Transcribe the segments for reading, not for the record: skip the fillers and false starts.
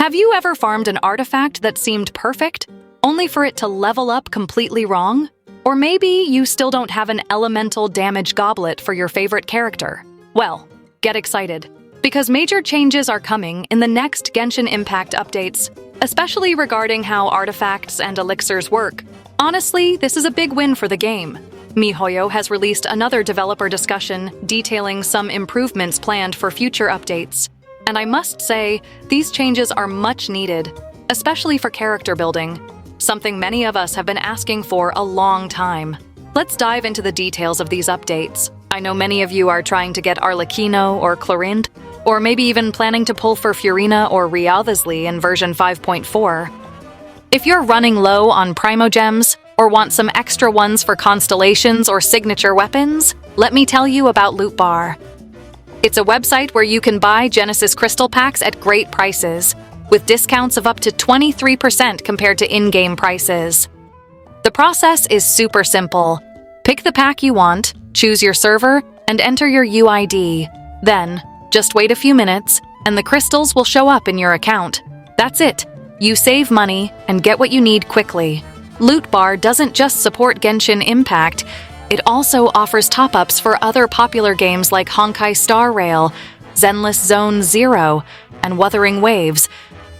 Have you ever farmed an artifact that seemed perfect, only for it to level up completely wrong? Or maybe you still don't have an elemental damage goblet for your favorite character? Well, get excited, because major changes are coming in the next Genshin Impact updates, especially regarding how artifacts and elixirs work. Honestly, this is a big win for the game. MiHoYo has released another developer discussion detailing some improvements planned for future updates. And I must say, these changes are much needed, especially for character building, something many of us have been asking for a long time. Let's dive into the details of these updates. I know many of you are trying to get Arlecchino or Clorinde, or maybe even planning to pull for Furina or Rialthesli in version 5.4. If you're running low on Primogems, or want some extra ones for constellations or signature weapons, let me tell you about Loot Bar. It's a website where you can buy Genesis Crystal Packs at great prices, with discounts of up to 23% compared to in-game prices. The process is super simple. Pick the pack you want, choose your server, and enter your UID. Then, just wait a few minutes, and the crystals will show up in your account. That's it. You save money and get what you need quickly. Loot Bar doesn't just support Genshin Impact, it also offers top-ups for other popular games like Honkai Star Rail, Zenless Zone Zero, and Wuthering Waves.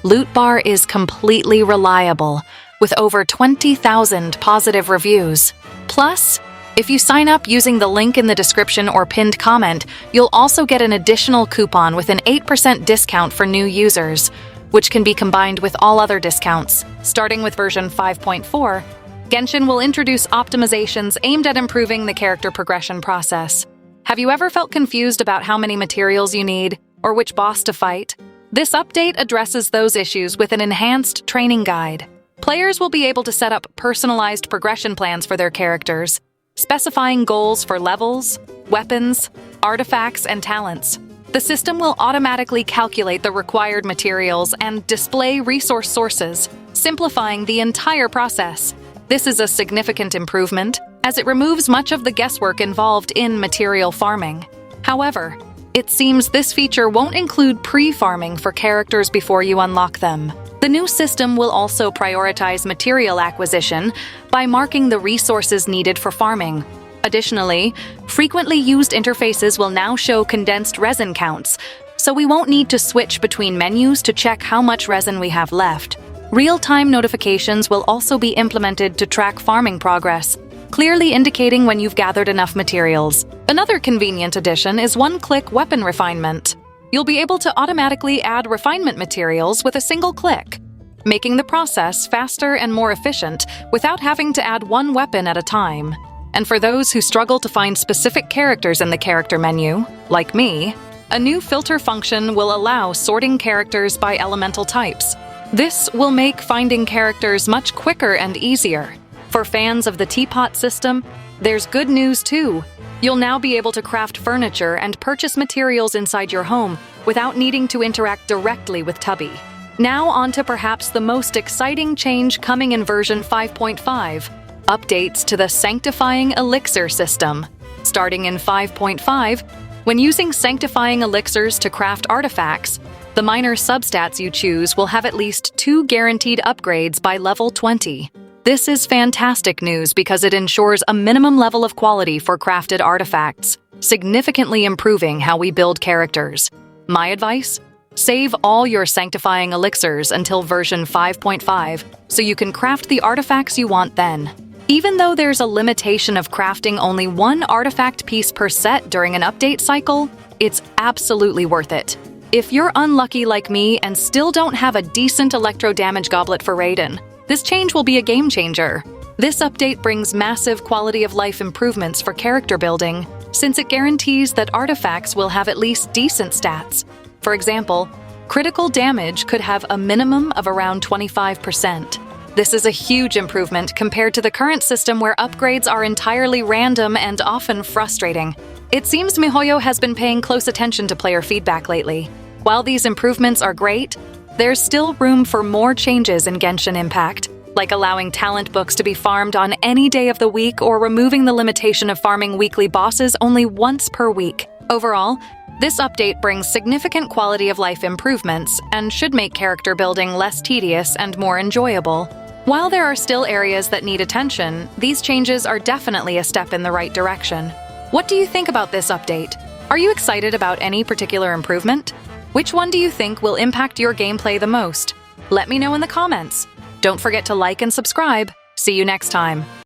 Loot Bar is completely reliable, with over 20,000 positive reviews. Plus, if you sign up using the link in the description or pinned comment, you'll also get an additional coupon with an 8% discount for new users, which can be combined with all other discounts. Starting with version 5.4, Genshin will introduce optimizations aimed at improving the character progression process. Have you ever felt confused about how many materials you need, or which boss to fight? This update addresses those issues with an enhanced training guide. Players will be able to set up personalized progression plans for their characters, specifying goals for levels, weapons, artifacts, and talents. The system will automatically calculate the required materials and display resource sources, simplifying the entire process. This is a significant improvement, as it removes much of the guesswork involved in material farming. However, it seems this feature won't include pre-farming for characters before you unlock them. The new system will also prioritize material acquisition by marking the resources needed for farming. Additionally, frequently used interfaces will now show condensed resin counts, so we won't need to switch between menus to check how much resin we have left. Real-time notifications will also be implemented to track farming progress, clearly indicating when you've gathered enough materials. Another convenient addition is one-click weapon refinement. You'll be able to automatically add refinement materials with a single click, making the process faster and more efficient without having to add one weapon at a time. And for those who struggle to find specific characters in the character menu, like me, a new filter function will allow sorting characters by elemental types. This will make finding characters much quicker and easier. For fans of the Teapot system, there's good news too. You'll now be able to craft furniture and purchase materials inside your home without needing to interact directly with Tubby. Now on to perhaps the most exciting change coming in version 5.5. Updates to the Sanctifying Elixir system. Starting in 5.5, when using Sanctifying Elixirs to craft artifacts, the minor substats you choose will have at least 2 guaranteed upgrades by level 20. This is fantastic news because it ensures a minimum level of quality for crafted artifacts, significantly improving how we build characters. My advice? Save all your Sanctifying Elixirs until version 5.5 so you can craft the artifacts you want then. Even though there's a limitation of crafting only one artifact piece per set during an update cycle, it's absolutely worth it. If you're unlucky like me and still don't have a decent electro damage goblet for Raiden, this change will be a game changer. This update brings massive quality of life improvements for character building, since it guarantees that artifacts will have at least decent stats. For example, critical damage could have a minimum of around 25%. This is a huge improvement compared to the current system where upgrades are entirely random and often frustrating. It seems MiHoYo has been paying close attention to player feedback lately. While these improvements are great, there's still room for more changes in Genshin Impact, like allowing talent books to be farmed on any day of the week or removing the limitation of farming weekly bosses only once per week. Overall, This update brings significant quality of life improvements and should make character building less tedious and more enjoyable. While there are still areas that need attention, these changes are definitely a step in the right direction. What do you think about this update? Are you excited about any particular improvement? Which one do you think will impact your gameplay the most? Let me know in the comments. Don't forget to like and subscribe. See you next time.